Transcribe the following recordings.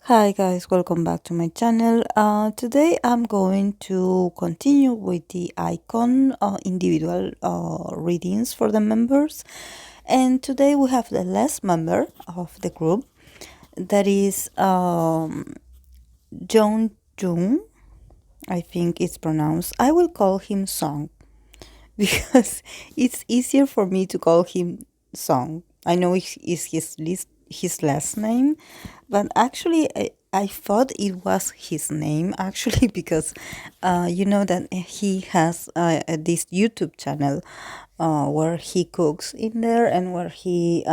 Hi guys, welcome back to my channel. Today I'm going to continue with the Icon individual readings for the members. And today we have the last member of the group, that is Jung. I think it's pronounced. I will call him Song because it's easier for me to call him Song. I know it's his last name, but actually I thought it was his name actually because you know that he has this YouTube channel where he cooks in there, and where he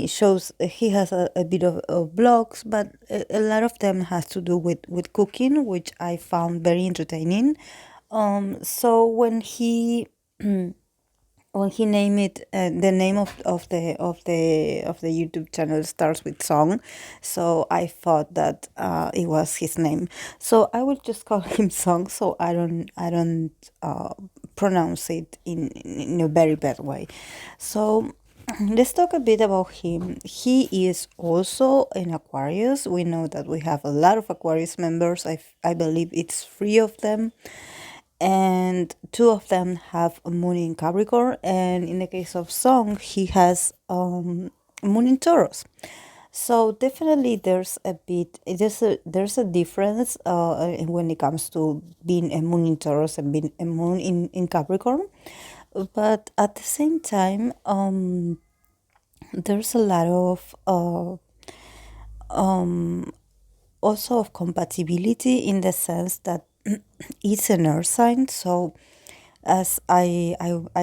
shows he has a bit of blogs, but a lot of them has to do with cooking, which I found very entertaining. So when he named it, the name of the YouTube channel starts with Song, so I thought that it was his name. So I will just call him Song, so I don't pronounce it in a very bad way. So let's talk a bit about him. He is also an Aquarius. We know that we have a lot of Aquarius members. I believe it's 3 of them, and 2 of them have a moon in Capricorn. And in the case of Song, he has moon in Taurus. So definitely there's a difference when it comes to being a moon in Taurus and being a moon in Capricorn. But at the same time, there's a lot of also of compatibility, in the sense that it's an earth sign. So as I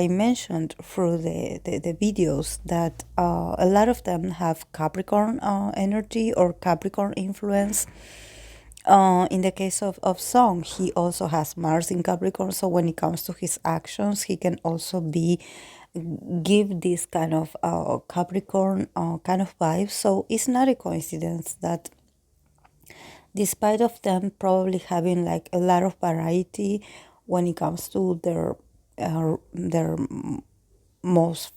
mentioned through the videos, that a lot of them have Capricorn energy or Capricorn influence. In the case of Song, he also has Mars in Capricorn, so when it comes to his actions, he can also give this kind of Capricorn kind of vibe. So it's not a coincidence that, despite of them probably having like a lot of variety when it comes to their most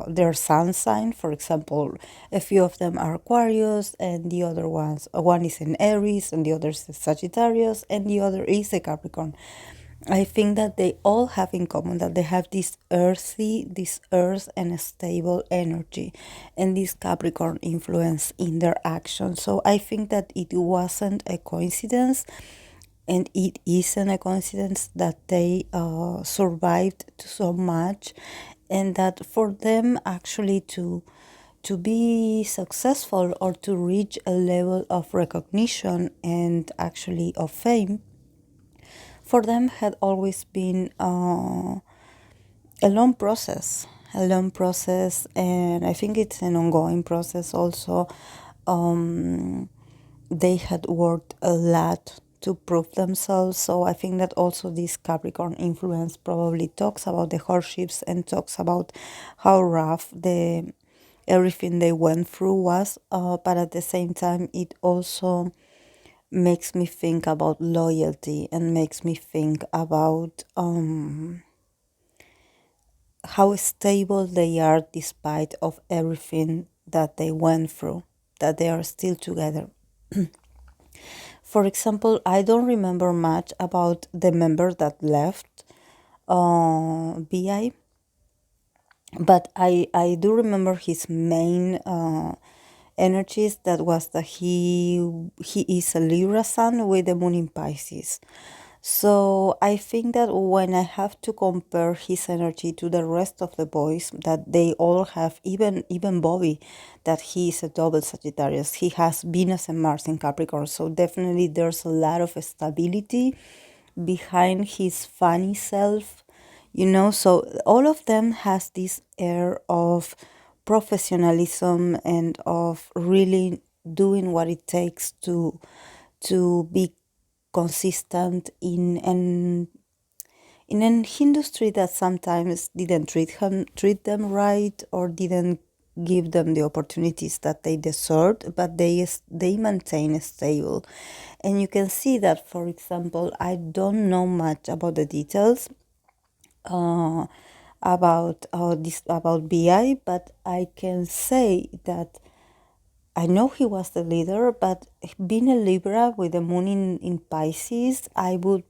their sun sign. For example, a few of them are Aquarius, and the other one is in Aries, and the other is Sagittarius, and the other is a Capricorn. I think that they all have in common that they have this earth and a stable energy, and this Capricorn influence in their actions. So I think that it wasn't a coincidence, and it isn't a coincidence that they survived so much, and that for them actually to be successful, or to reach a level of recognition and actually of fame, for them had always been a long process, and I think it's an ongoing process also. They had worked a lot to prove themselves. So I think that also this Capricorn influence probably talks about the hardships, and talks about how rough the everything they went through was. But at the same time, it also makes me think about loyalty, and makes me think about how stable they are despite of everything that they went through, that they are still together. For example, I don't remember much about the member that left BI, but I do remember his main energies. That was that he is a Libra sun with the moon in Pisces. So I think that when I have to compare his energy to the rest of the boys, that they all have, even Bobby, that he is a double Sagittarius. He has Venus and Mars in Capricorn. So definitely there's a lot of stability behind his funny self, so all of them has this air of professionalism, and of really doing what it takes to be consistent in an industry that sometimes didn't treat them right, or didn't give them the opportunities that they deserved, but they maintain stable. And you can see that, for example, I don't know much about the details about BI, but I can say that I know he was the leader, but being a Libra with the moon in Pisces, I would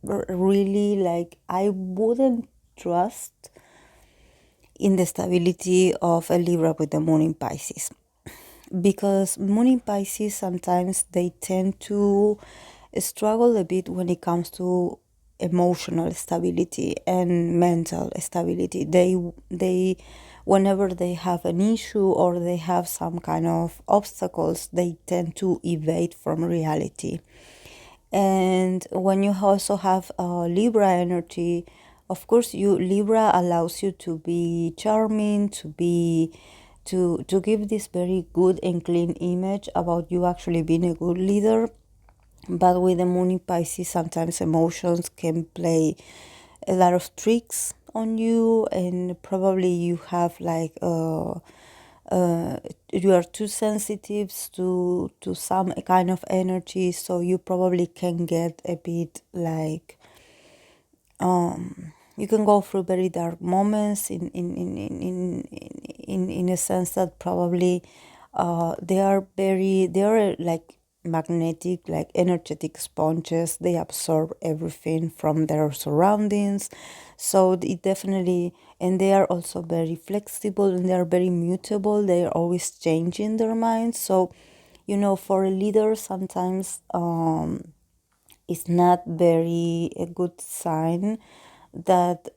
really like, I wouldn't trust in the stability of a Libra with the moon in Pisces. Because moon in Pisces, sometimes they tend to struggle a bit when it comes to emotional stability and mental stability. They whenever they have an issue or they have some kind of obstacles, they tend to evade from reality. And when you also have Libra energy, of course, you Libra allows you to be charming, to give this very good and clean image about you actually being a good leader. But with the moon in Pisces, sometimes emotions can play a lot of tricks on you, and probably you have like you are too sensitive to some kind of energy, so you probably can get a bit like you can go through very dark moments in a sense that probably they are like magnetic, like energetic sponges. They absorb everything from their surroundings, so it definitely, and they are also very flexible and they are very mutable. They are always changing their minds. So for a leader, sometimes it's not very a good sign that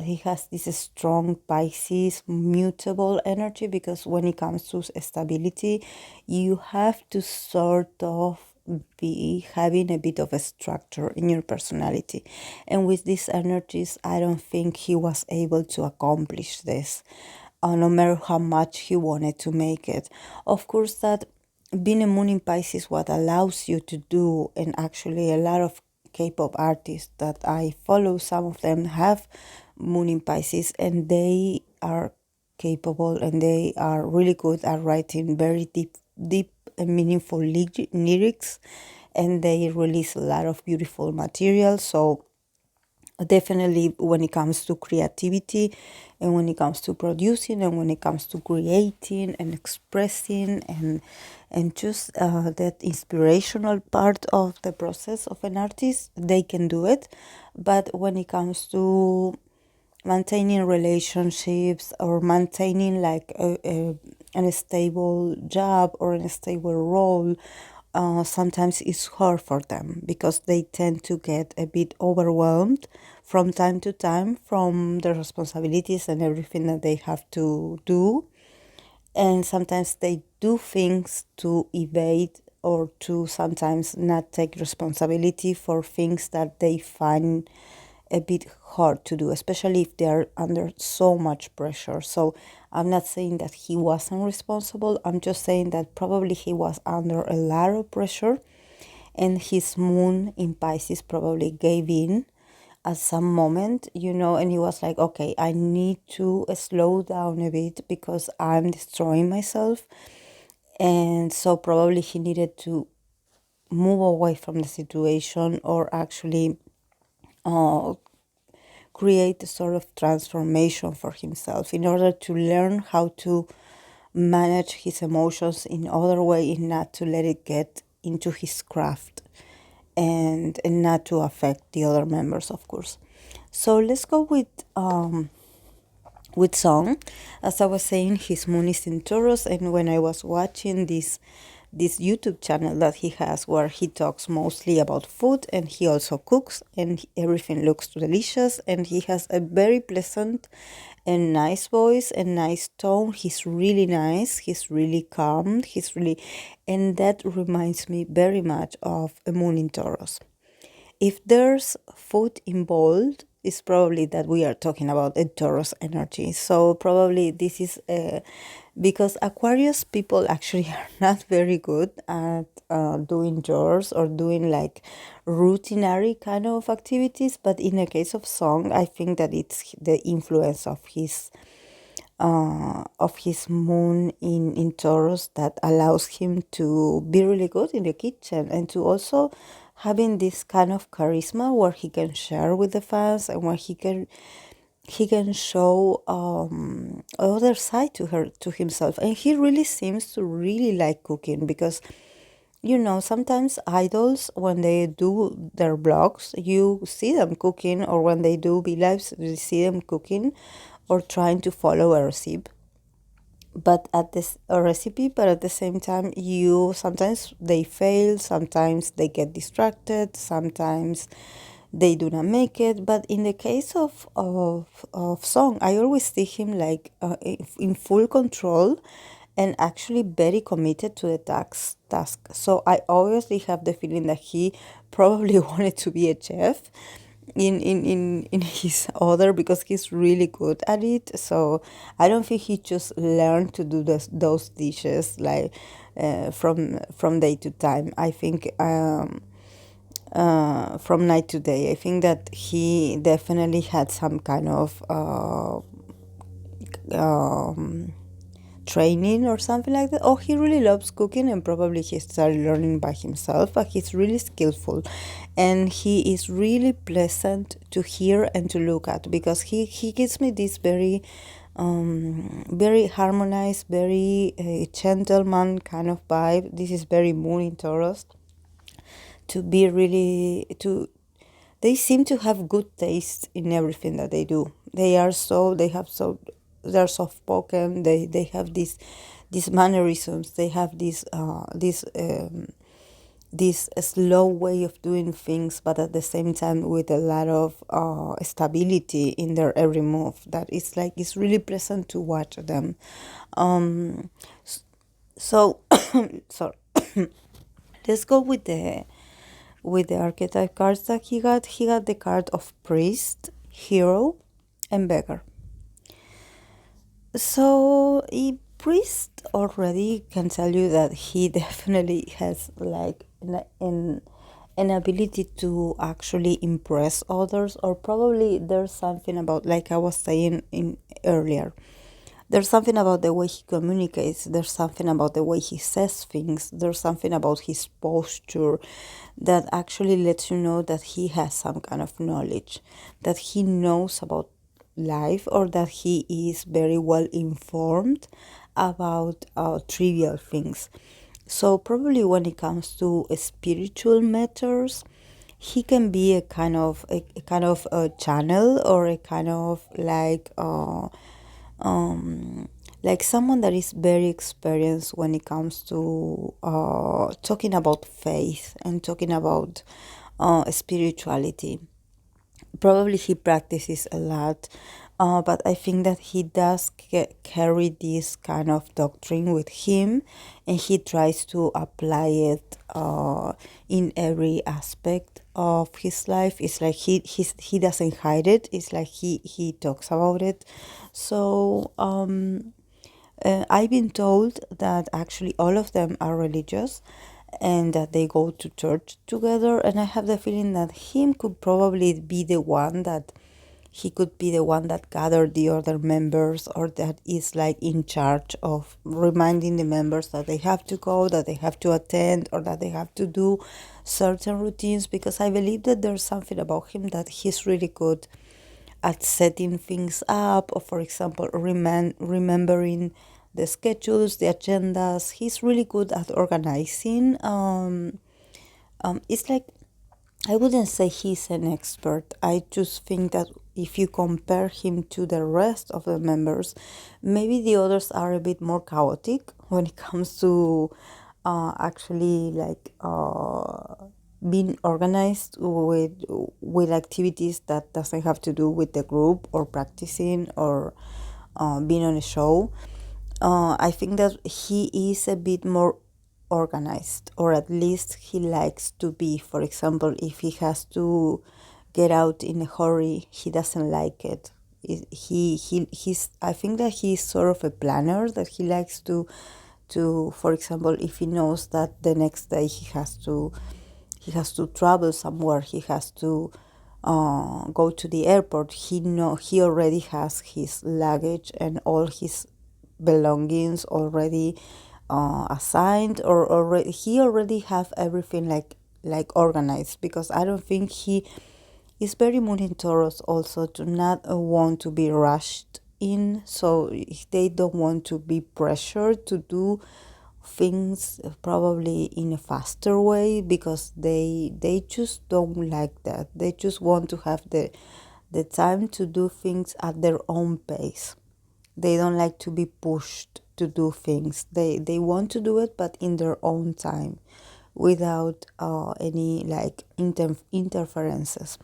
he has this strong Pisces mutable energy, because when it comes to stability, you have to sort of be having a bit of a structure in your personality. And with these energies, I don't think he was able to accomplish this, no matter how much he wanted to make it. Of course, that being a moon in Pisces, what allows you to do, and actually a lot of K-pop artists that I follow, some of them have moon in Pisces, and they are capable and they are really good at writing very deep and meaningful lyrics, and they release a lot of beautiful material. So definitely when it comes to creativity and when it comes to producing and when it comes to creating and expressing and just that inspirational part of the process of an artist, they can do it. But when it comes to maintaining relationships or maintaining like a stable job or a stable role, sometimes it's hard for them because they tend to get a bit overwhelmed from time to time from the responsibilities and everything that they have to do. And sometimes they do things to evade or to sometimes not take responsibility for things that they find a bit hard to do, especially if they are under so much pressure. So I'm not saying that he wasn't responsible. I'm just saying that probably he was under a lot of pressure, and his moon in Pisces probably gave in at some moment, and he was like, okay, I need to slow down a bit because I'm destroying myself. And so probably he needed to move away from the situation, or actually create a sort of transformation for himself in order to learn how to manage his emotions in other way and not to let it get into his craft, and not to affect the other members, of course. So let's go with song. As I was saying, his moon is in Taurus, and when I was watching this YouTube channel that he has where he talks mostly about food and he also cooks and everything looks delicious, and he has a very pleasant and nice voice and nice tone. He's really nice, he's really calm, and that reminds me very much of a moon in Taurus. If there's food involved, it's probably that we are talking about a Taurus energy. So probably this is because Aquarius people actually are not very good at doing chores or doing like routinary kind of activities. But in the case of song, I think that it's the influence of his moon in Taurus that allows him to be really good in the kitchen and to also having this kind of charisma where he can share with the fans and where he can he can show other side to himself, and he really seems to really like cooking because sometimes idols, when they do their vlogs, you see them cooking, or when they do be lives, you see them cooking or trying to follow a recipe. But at the same time, you sometimes they fail, sometimes they get distracted, sometimes they do not make it. But in the case of Song, I always see him like in full control and actually very committed to the task. So I obviously have the feeling that he probably wanted to be a chef in his other, because he's really good at it. So I don't think he just learned to do those dishes like from day to time. I think from night to day. I think that he definitely had some kind of training or something like that. Oh, he really loves cooking, and probably he started learning by himself, but he's really skillful, and he is really pleasant to hear and to look at, because he gives me this very very harmonized, very gentleman kind of vibe. This is very Moon in Taurus, to be really to they seem to have good taste in everything that they do. They're soft spoken. They have these mannerisms. They have this slow way of doing things, but at the same time with a lot of stability in their every move. That it's really pleasant to watch them. So sorry. Let's go with the archetype cards that he got. He got the card of priest, hero, and beggar. So a priest already can tell you that he definitely has like an ability to actually impress others, or probably there's something about, like I was saying in earlier, there's something about the way he communicates, there's something about the way he says things, there's something about his posture that actually lets you know that he has some kind of knowledge, that he knows about life, or that he is very well informed about trivial things. So probably when it comes to spiritual matters, he can be a kind of a channel, or a kind of like someone that is very experienced when it comes to talking about faith and talking about spirituality. Probably he practices a lot, but I think that he does carry this kind of doctrine with him, and he tries to apply it in every aspect of his life. It's like he doesn't hide it. It's like he talks about it. So I've been told that actually all of them are religious, and that they go to church together, and I have the feeling that him could probably be the one that he could be the one that gathered the other members, or that is like in charge of reminding the members that they have to go, that they have to attend, or that they have to do certain routines, because I believe that there's something about him that he's really good at setting things up, or for example remembering the schedules, the agendas. He's really good at organizing. It's like, I wouldn't say he's an expert. I just think that if you compare him to the rest of the members, maybe the others are a bit more chaotic when it comes to actually being organized with activities that doesn't have to do with the group, or practicing, or being on a show. I think that he is a bit more organized, or at least he likes to be. For example, if he has to get out in a hurry, he doesn't like it. He's I think that he's sort of a planner, that he likes to, for example, if he knows that the next day he has to travel somewhere, he has to go to the airport, he already has his luggage and all his belongings already assigned, or already he already have everything like organized, because I don't think It's very Moon in Taurus also to not want to be rushed in. So they don't want to be pressured to do things probably in a faster way, because they just don't like that. They just want to have the time to do things at their own pace. They don't like to be pushed to do things. They want to do it, but in their own time, without any like interferences.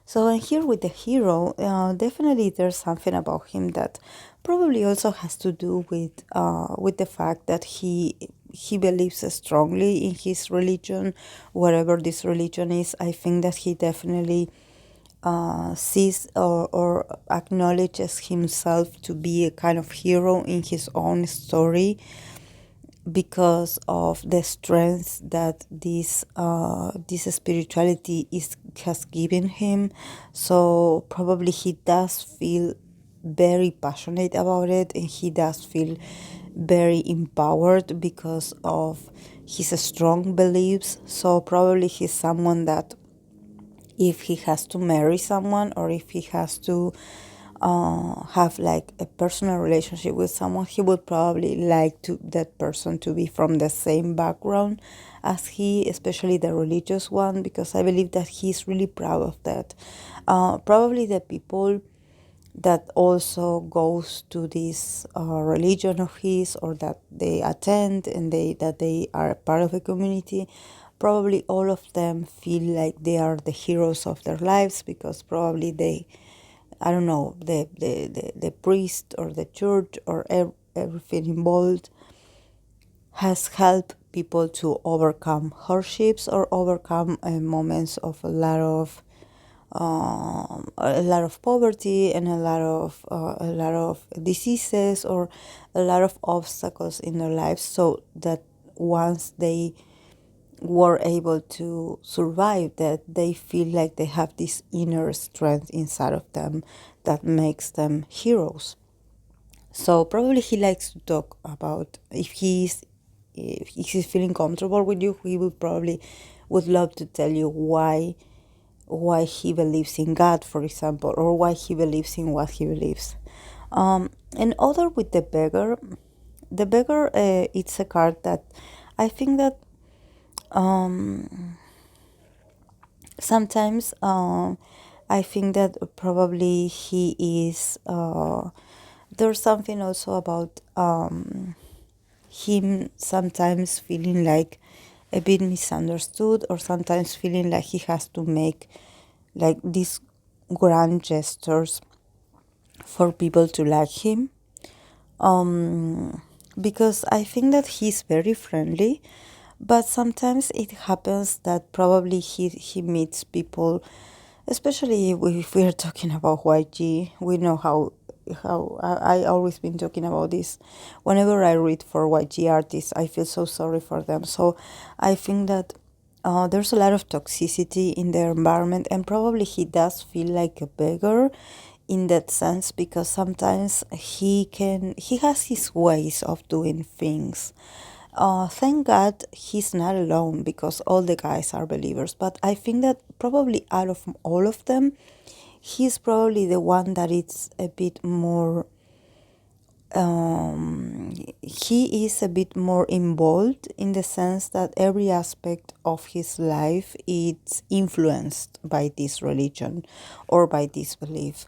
So and here with the hero, definitely there's something about him that probably also has to do with the fact that he believes strongly in his religion, whatever this religion is. I think that he definitely sees or acknowledges himself to be a kind of hero in his own story, because of the strength that this spirituality is has given him. So probably he does feel very passionate about it, and he does feel very empowered because of his strong beliefs. So probably he's someone that, if he has to marry someone, or if he has to have like a personal relationship with someone, he would probably like to that person to be from the same background as he, especially the religious one, because I believe that he's really proud of that. Probably the people that also goes to this religion of his, or that they attend and they are a part of a community, probably all of them feel like they are the heroes of their lives, because probably they, I don't know, the priest or the church or everything involved has helped people to overcome hardships, or overcome moments of a lot of poverty, and a lot of diseases, or a lot of obstacles in their lives, so that once they were able to survive that, they feel like they have this inner strength inside of them that makes them heroes. So probably he likes to talk about, if he's feeling comfortable with you, he would probably would love to tell you why he believes in God, for example, or why he believes in what he believes. And other with the beggar, it's a card that I think that sometimes I think that probably he is. There's something also about him sometimes feeling like a bit misunderstood, or sometimes feeling like he has to make like these grand gestures for people to like him. Because I think that he's very friendly, but sometimes it happens that probably he meets people, especially if we're talking about YG. We know how I always been talking about this. Whenever I read for YG artists, I feel so sorry for them. So I think that there's a lot of toxicity in their environment, and probably he does feel like a beggar in that sense, because sometimes he has his ways of doing things. Thank God he's not alone, because all the guys are believers, but I think that probably out of all of them, he's probably the one that is a bit more he is a bit more involved, in the sense that every aspect of his life is influenced by this religion or by this belief.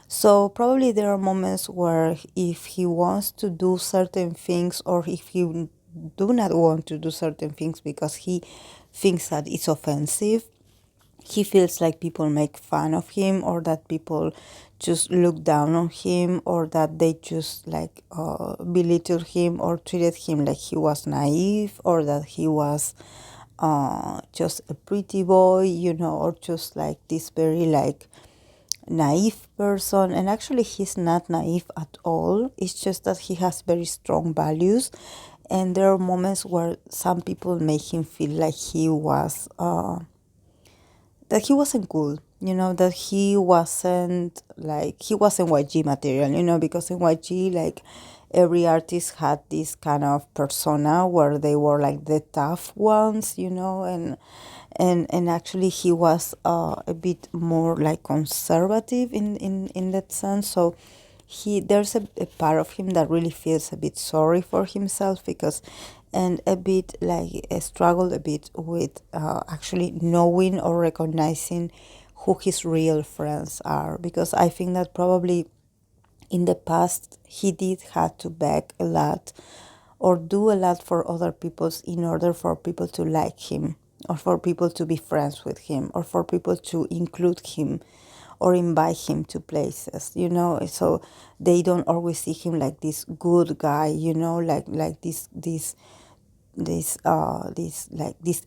So probably there are moments where, if he wants to do certain things, or if he do not want to do certain things because he thinks that it's offensive, he feels like people make fun of him, or that people just look down on him, or that they just like belittle him, or treated him like he was naive, or that he was just a pretty boy, or just like this very like naive person. And actually he's not naive at all. It's just that he has very strong values, and there are moments where some people make him feel like he was that he wasn't cool, that he wasn't YG material, because in YG, like, every artist had this kind of persona where they were like the tough ones, and actually he was a bit more like conservative in that sense. So there's a part of him that really feels a bit sorry for himself, because and a bit like struggled a bit with actually knowing or recognizing who his real friends are, because I think that probably in the past he did have to beg a lot or do a lot for other people's in order for people to like him, or for people to be friends with him, or for people to include him or invite him to places, so they don't always see him like this good guy, like this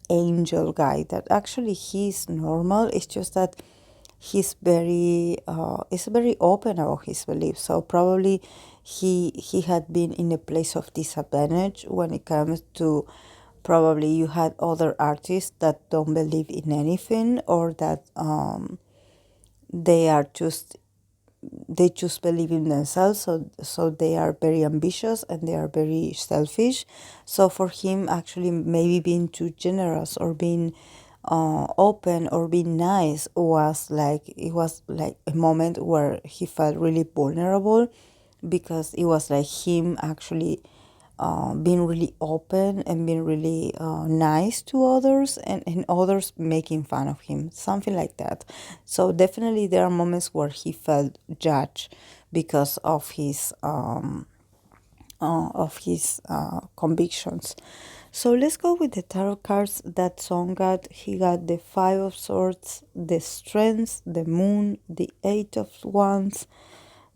angel guy, that actually he's normal. It's just that he's very is very open about his beliefs. So probably he had been in a place of disadvantage when it comes to, probably you had other artists that don't believe in anything, or that they are just they just believe in themselves, so they are very ambitious and they are very selfish. So for him, actually maybe being too generous or being open or being nice was like a moment where he felt really vulnerable, because it was like him actually being really open and being really nice to others, and others making fun of him, something like that. So definitely there are moments where he felt judged because of his convictions. So let's go with the tarot cards that Song got. He got the Five of Swords, the Strength, the Moon, the Eight of Wands,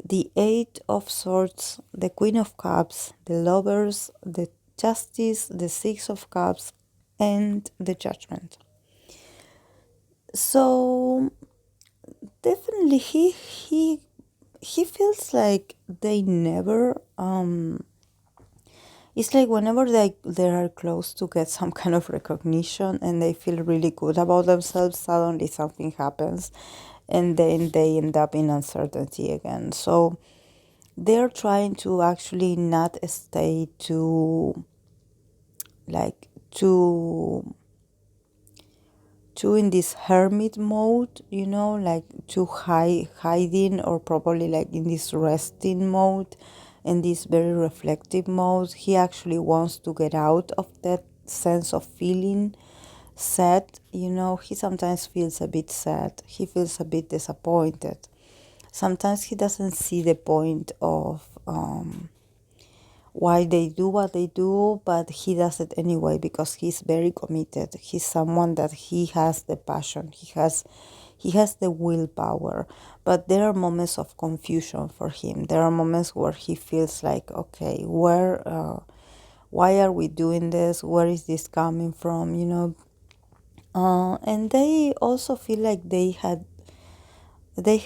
the Eight of Swords, the Queen of Cups, the Lovers, the Justice, the Six of Cups, and the Judgment. So definitely he feels like they never it's like whenever they are close to get some kind of recognition and they feel really good about themselves, suddenly something happens and then they end up in uncertainty again. So they're trying to actually not stay too like too in this hermit mode, like too hiding, or probably like in this resting mode, in this very reflective mode. He actually wants to get out of that sense of feeling sad. He sometimes feels a bit sad. He feels a bit disappointed. Sometimes he doesn't see the point of why they do what they do, but he does it anyway because he's very committed. He's someone that he has the passion, he has the willpower. But there are moments of confusion for him. There are moments where he feels like, okay, why are we doing this? Where is this coming from? And they also feel like they had they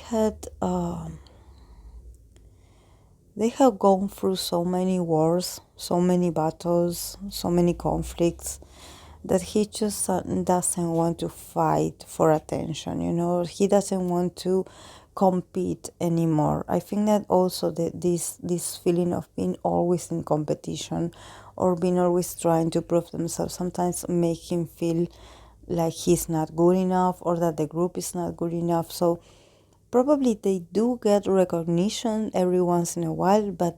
have gone through so many wars, so many battles, so many conflicts, that he just doesn't want to fight for attention. He doesn't want to compete anymore. I think that also this feeling of being always in competition, or being always trying to prove themselves, sometimes make him feel like he's not good enough, or that the group is not good enough. So probably they do get recognition every once in a while, but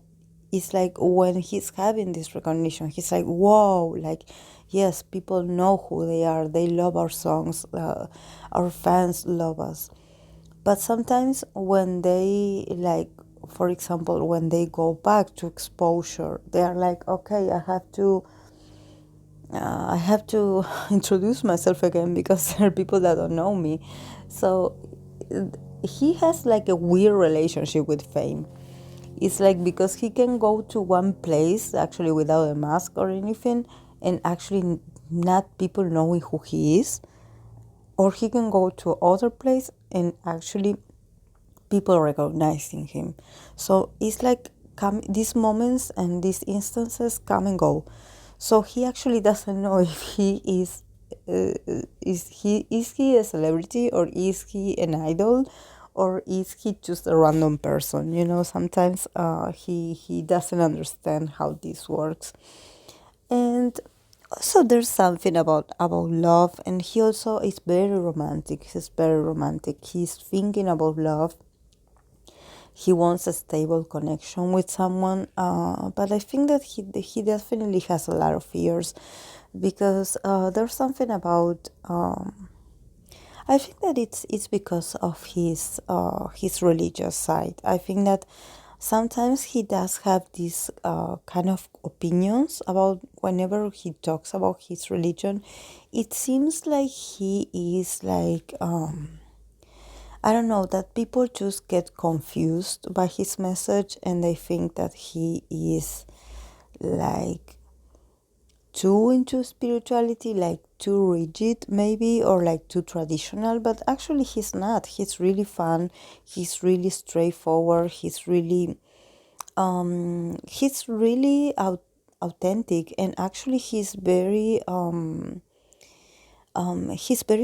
it's like when he's having this recognition, he's like, whoa, like, yes, people know who they are. They love our songs. Our fans love us. But sometimes when they, like, for example, when they go back to exposure, they are like, okay, I have to introduce myself again because there are people that don't know me. So he has like a weird relationship with fame. It's like, because he can go to one place actually without a mask or anything, and actually not people knowing who he is, or he can go to other place and actually people recognizing him. So it's like these moments and these instances come and go. So he actually doesn't know if he is he a celebrity, or is he an idol, or is he just a random person? Sometimes he doesn't understand how this works. And also there's something about love, and he also is very romantic. He's very romantic. He's thinking about love. He wants a stable connection with someone, but I think that he definitely has a lot of fears, because there's something about I think that it's because of his religious side. I think that sometimes he does have these kind of opinions about, whenever he talks about his religion, it seems like he is like I don't know, that people just get confused by his message, and they think that he is like too into spirituality, like too rigid maybe, or like too traditional, but actually he's not. He's really fun. He's really straightforward. He's really authentic, and actually he's very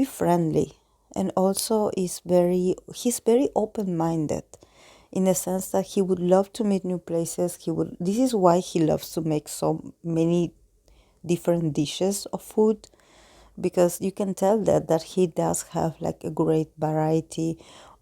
friendly, and also he's very open-minded, in the sense that he would love to meet new places. This is why he loves to make so many different dishes of food, because you can tell that he does have like a great variety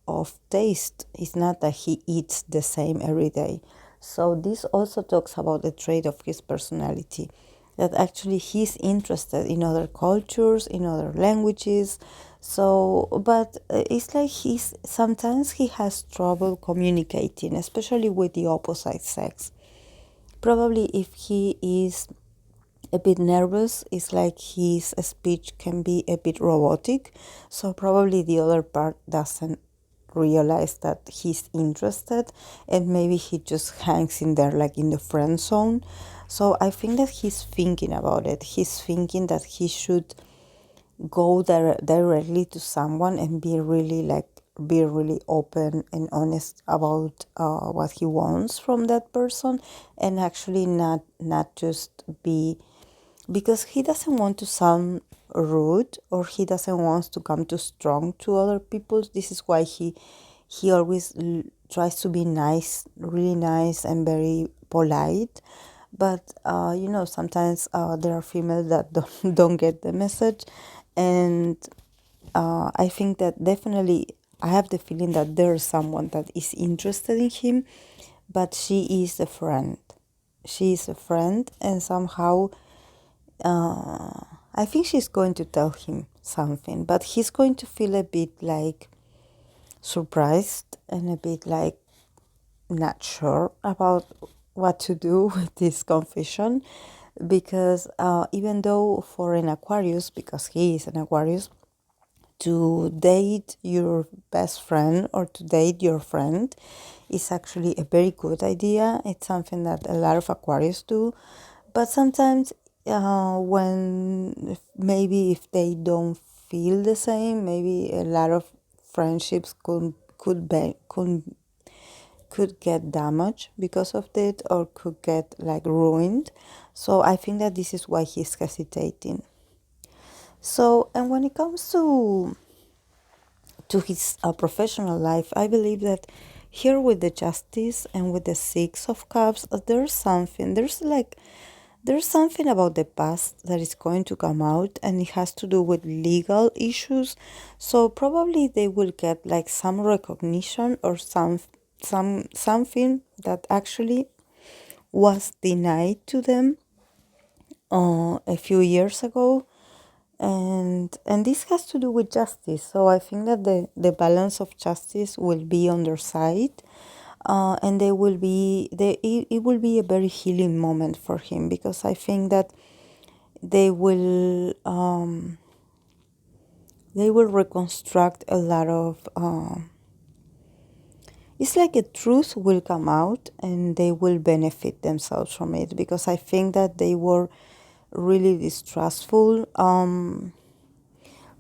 of taste. It's not that he eats the same every day. So this also talks about the trait of his personality, that actually he's interested in other cultures, in other languages. So but it's like he's sometimes he has trouble communicating, especially with the opposite sex. Probably if he is a bit nervous, it's like his speech can be a bit robotic, so probably the other part doesn't realize that he's interested, and maybe he just hangs in there like in the friend zone. So I think that he's thinking about it. He's thinking that he should go directly to someone and be really open and honest about what he wants from that person, and actually not just be, because he doesn't want to sound rude, or he doesn't want to come too strong to other people. This is why he always tries to be nice, really nice, and very polite. But sometimes there are females that don't get the message, and I think that definitely I have the feeling that there's someone that is interested in him, but she is a friend. She is a friend, and somehow I think she's going to tell him something, but he's going to feel a bit like surprised and a bit like not sure about what to do with this confession, because even though for an Aquarius, because he is an Aquarius, to date your best friend or to date your friend is actually a very good idea. It's something that a lot of Aquarius do, but sometimes maybe if they don't feel the same, maybe a lot of friendships could get damaged because of it, or could get like ruined. So I think that this is why he's hesitating. So, and when it comes to his professional life, I believe that here with the Justice and with the Six of Cups, there's something about the past that is going to come out, and it has to do with legal issues. So probably they will get like some recognition, or something that actually was denied to them a few years ago, and this has to do with justice. So I think that the balance of justice will be on their side, and it will be a very healing moment for him, because I think that they will reconstruct a lot of it's like a truth will come out, and they will benefit themselves from it, because I think that they were really distrustful.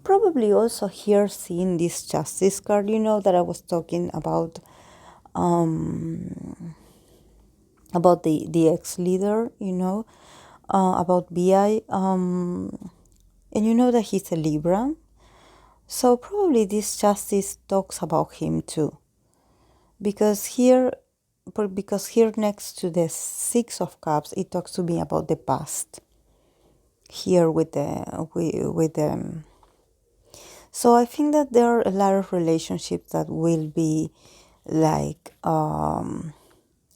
Probably also here seeing this justice card, that I was talking about the ex-leader, about BI, and you know that he's a Libra. So probably this justice talks about him too, because here next to the Six of Cups, it talks to me about the past. Here with the so I think that there are a lot of relationships that will be like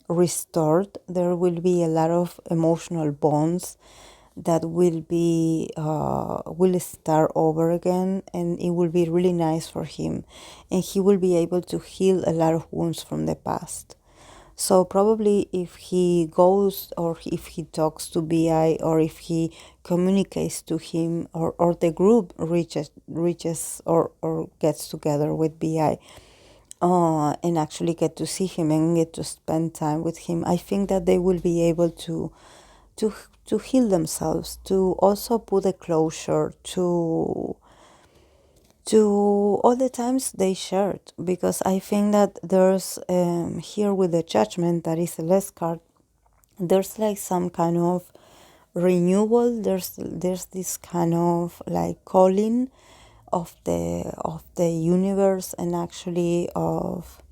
restored. There will be a lot of emotional bonds that will start over again, and it will be really nice for him, and he will be able to heal a lot of wounds from the past. So probably if he goes or if he talks to BI or if he communicates to him or the group reaches or gets together with BI and actually get to see him and get to spend time with him, I think that they will be able to to heal themselves, to also put a closure to all the times they shared, because I think that there's here with the judgment that is a less card, there's like some kind of renewal. There's this kind of like calling of the universe, and actually of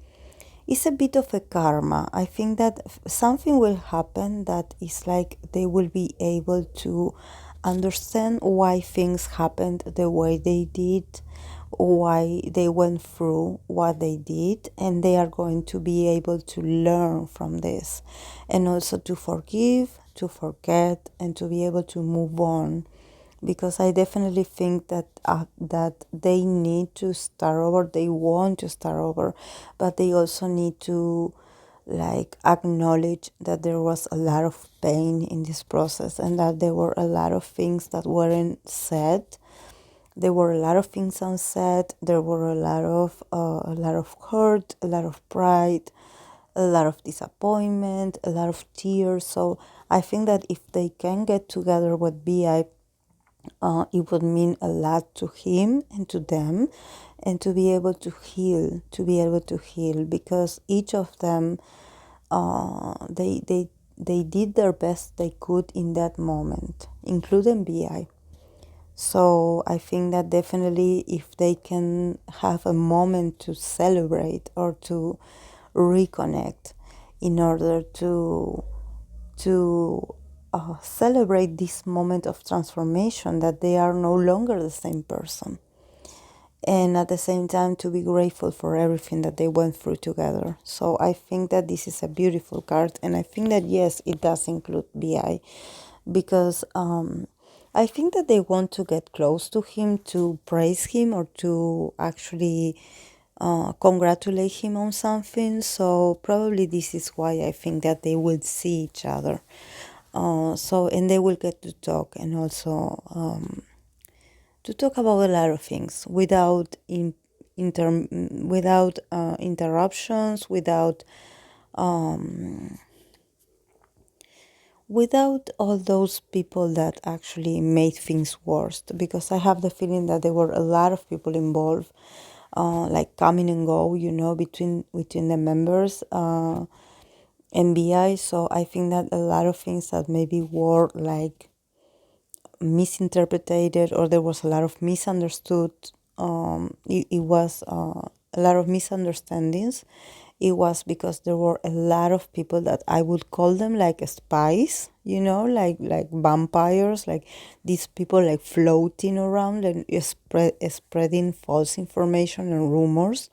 it's a bit of a karma. I think that something will happen that is like they will be able to understand why things happened the way they did, why they went through what they did, and they are going to be able to learn from this, and also to forgive, to forget, and to be able to move on, because I definitely think that they need to start over. They want to start over, but they also need to like acknowledge that there was a lot of pain in this process, and that there were a lot of things that weren't said. There were a lot of things unsaid. There were a lot of hurt, a lot of pride, a lot of disappointment, a lot of tears. So I think that if they can get together with BI, it would mean a lot to him and to them, and to be able to heal, because each of them, they did their best they could in that moment, including BI. So I think that definitely if they can have a moment to celebrate or to reconnect in order to celebrate this moment of transformation, that they are no longer the same person, and at the same time to be grateful for everything that they went through together. So I think that this is a beautiful card, and I think that yes, it does include BI, because I think that they want to get close to him, to praise him, or to actually congratulate him on something. So probably this is why I think that they will see each other. And they will get to talk, and also to talk about a lot of things without interruptions, without all those people that actually made things worse. Because I have the feeling that there were a lot of people involved, like coming and go, between the members. NBI, so I think that a lot of things that maybe were like misinterpreted, or there was a lot of misunderstood, it was a lot of misunderstandings. It was because there were a lot of people that I would call them like spies, like vampires, like these people like floating around and spreading false information and rumors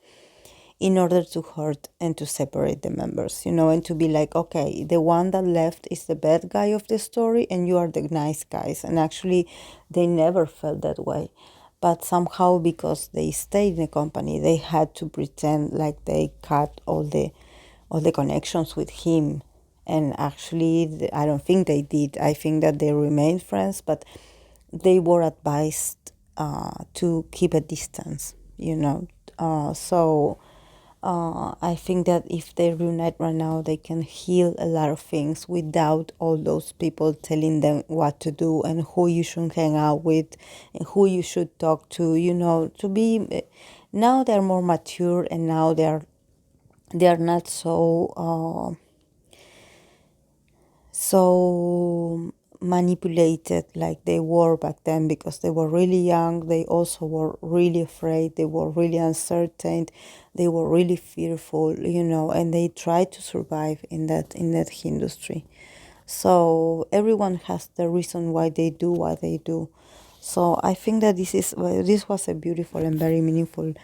in order to hurt and to separate the members, and to be like, okay, the one that left is the bad guy of the story and you are the nice guys. And actually, they never felt that way. But somehow, because they stayed in the company, they had to pretend like they cut all the connections with him. And actually, I don't think they did. I think that they remained friends, but they were advised to keep a distance. So I think that if they reunite right now, they can heal a lot of things without all those people telling them what to do and who you should hang out with and who you should talk to. To be now they're more mature, and now they are not so manipulated like they were back then, because they were really young. They also were really afraid. They were really uncertain. They were really fearful, you know, and they tried to survive in that industry. So everyone has the reason why they do what they do. So I think that this was a beautiful and very meaningful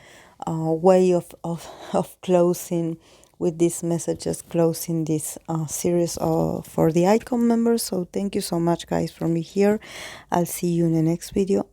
way of closing with these messages, closing this series for the Icon members. So thank you so much, guys, for me here. I'll see you in the next video.